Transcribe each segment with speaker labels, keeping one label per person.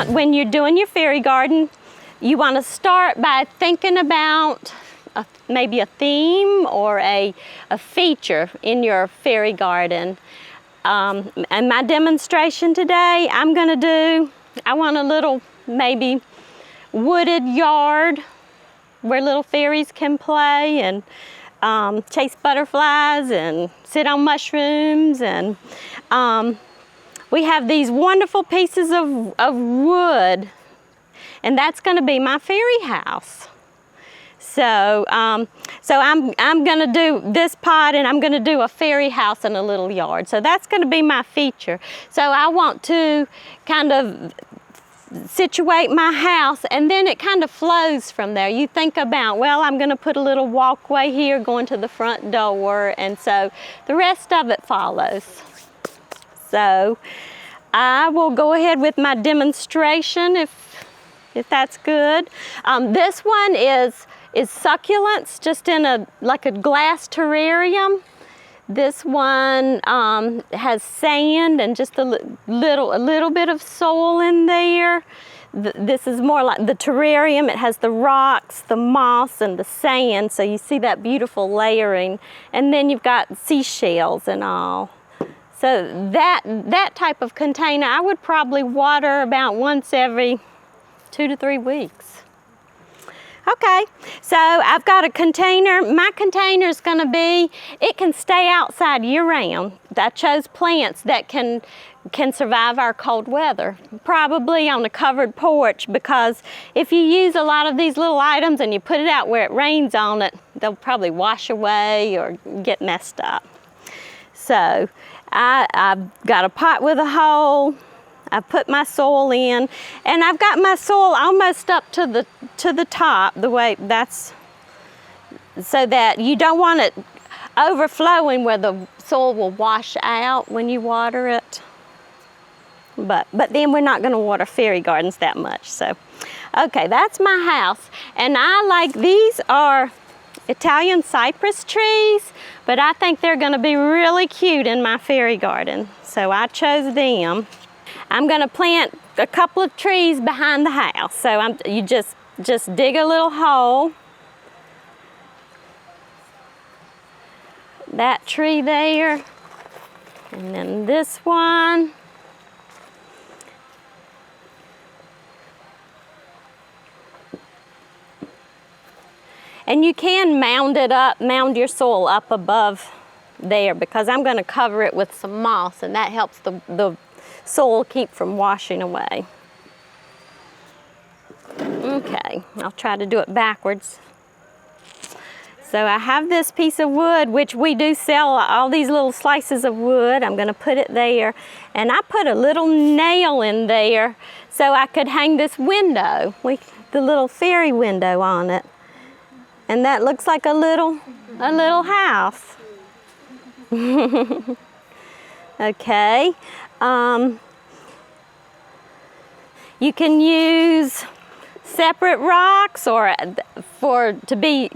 Speaker 1: when you're doing your fairy garden, you want to start by thinking about maybe a theme or a feature in your fairy garden. And my demonstration today, I want a little maybe wooded yard where little fairies can play and chase butterflies and sit on mushrooms. And we have these wonderful pieces of wood, and that's going to be my fairy house. So, I'm going to do this pot, and I'm going to do a fairy house in a little yard. So that's going to be my feature. So I want to kind of situate my house, and then it kind of flows from there. You think about, well, I'm going to put a little walkway here going to the front door, and so the rest of it follows. So I will go ahead with my demonstration if that's good. This one is succulents, just in like a glass terrarium. This one has sand and just a little bit of soil in there. This is more like the terrarium. It has the rocks, the moss, and the sand, so you see that beautiful layering. And then you've got seashells and all. So that type of container, I would probably water about once every 2 to 3 weeks. Okay, so I've got a container. My container is going to be, it can stay outside year-round. I chose plants that can survive our cold weather, probably on a covered porch, because if you use a lot of these little items and you put it out where it rains on it, they'll probably wash away or get messed up. So I've got a pot with a hole. I put my soil in, and I've got my soil almost up to the top, the way that's, so that you don't want it overflowing where the soil will wash out when you water it. But then we're not going to water fairy gardens that much. So, okay, that's my house, and these are Italian cypress trees, but I think they're going to be really cute in my fairy garden, so I chose them. I'm going to plant a couple of trees behind the house. So you just dig a little hole. That tree there. And then this one. And you can mound your soil up above there, because I'm going to cover it with some moss, and that helps the soil keep from washing away. Okay, I'll try to do it backwards. So I have this piece of wood, which we do sell all these little slices of wood. I'm going to put it there, and I put a little nail in there so I could hang this window, the little fairy window on it, and that looks like a little house. Okay. You can use separate rocks or to be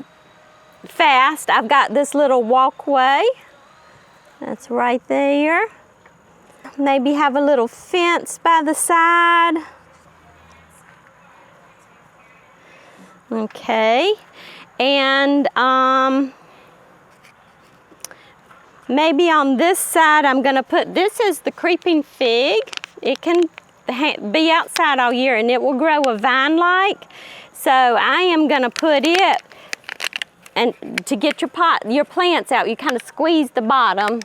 Speaker 1: fast. I've got this little walkway. That's right there. Maybe have a little fence by the side. Okay. And maybe on this side I'm going to put, this is the creeping fig. It can be outside all year, and it will grow a vine-like. So I am going to put it, and to get your plants out, you kind of squeeze the bottom,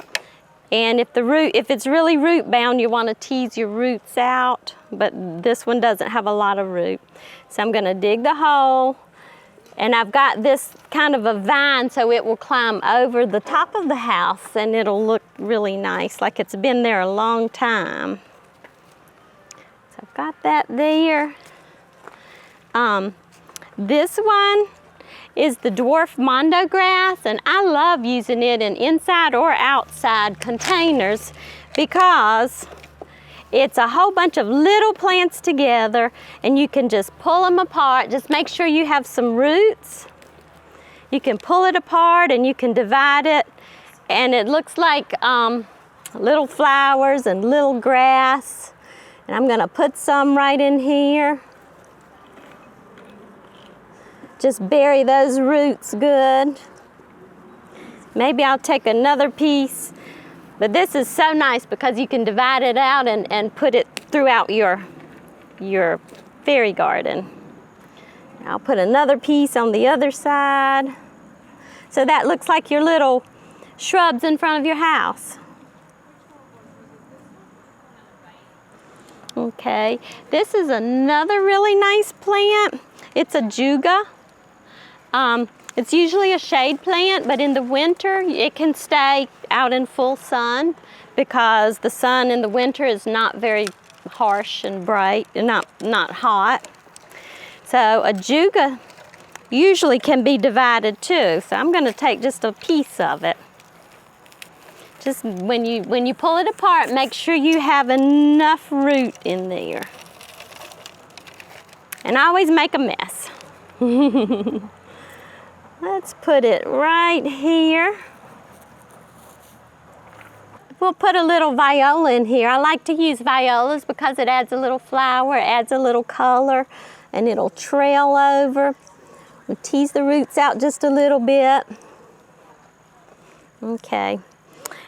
Speaker 1: and if it's really root bound, you want to tease your roots out, but this one doesn't have a lot of root. So I'm going to dig the hole, and I've got this kind of a vine, so it will climb over the top of the house, and it'll look really nice, like it's been there a long time. So I've got that there. This one is the dwarf mondo grass, and I love using it in inside or outside containers because it's a whole bunch of little plants together, and you can just pull them apart. Just make sure you have some roots. You can pull it apart and you can divide it, and it looks like little flowers and little grass. And I'm gonna put some right in here. Just bury those roots good. Maybe I'll take another piece, but this is so nice because you can divide it out and put it throughout your fairy garden. I'll put another piece on the other side. So that looks like your little shrubs in front of your house. Okay, this is another really nice plant. It's a juga. It's usually a shade plant, but in the winter it can stay out in full sun because the sun in the winter is not very harsh and bright and not hot. So a juga usually can be divided too. So I'm going to take just a piece of it. Just when you pull it apart, make sure you have enough root in there. And I always make a mess. Let's put it right here. We'll put a little viola in here. I like to use violas because it adds a little flower, it adds a little color, and it'll trail over. We'll tease the roots out just a little bit. Okay.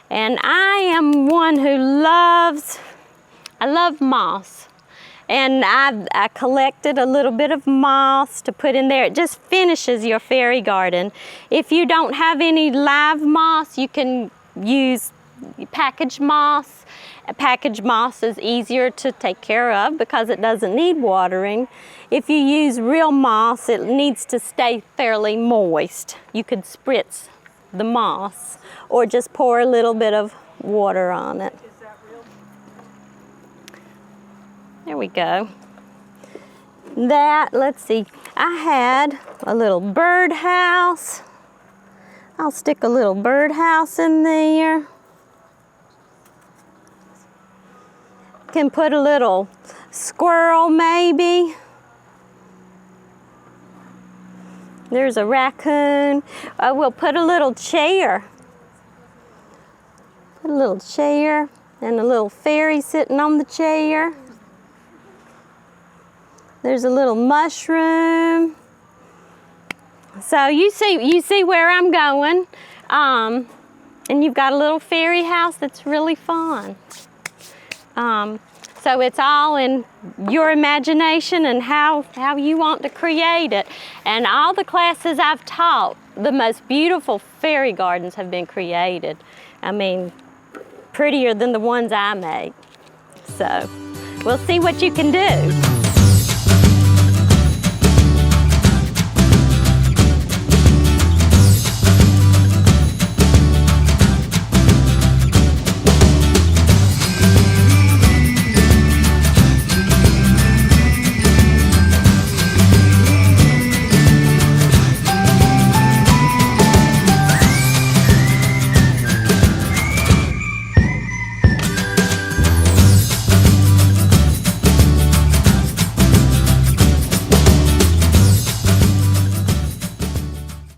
Speaker 1: And I am one who I love moss. And I collected a little bit of moss to put in there. It just finishes your fairy garden. If you don't have any live moss, you can use packaged moss. Packaged moss is easier to take care of because it doesn't need watering. If you use real moss, it needs to stay fairly moist. You could spritz the moss or just pour a little bit of water on it. There we go. Let's see, I had a little birdhouse. I'll stick a little birdhouse in there. Can put a little squirrel maybe. There's a raccoon. We'll put a little chair. Put a little chair and a little fairy sitting on the chair. There's a little mushroom. So you see where I'm going. And you've got a little fairy house that's really fun. So it's all in your imagination and how you want to create it. And all the classes I've taught, the most beautiful fairy gardens have been created. I mean, prettier than the ones I make. So we'll see what you can do.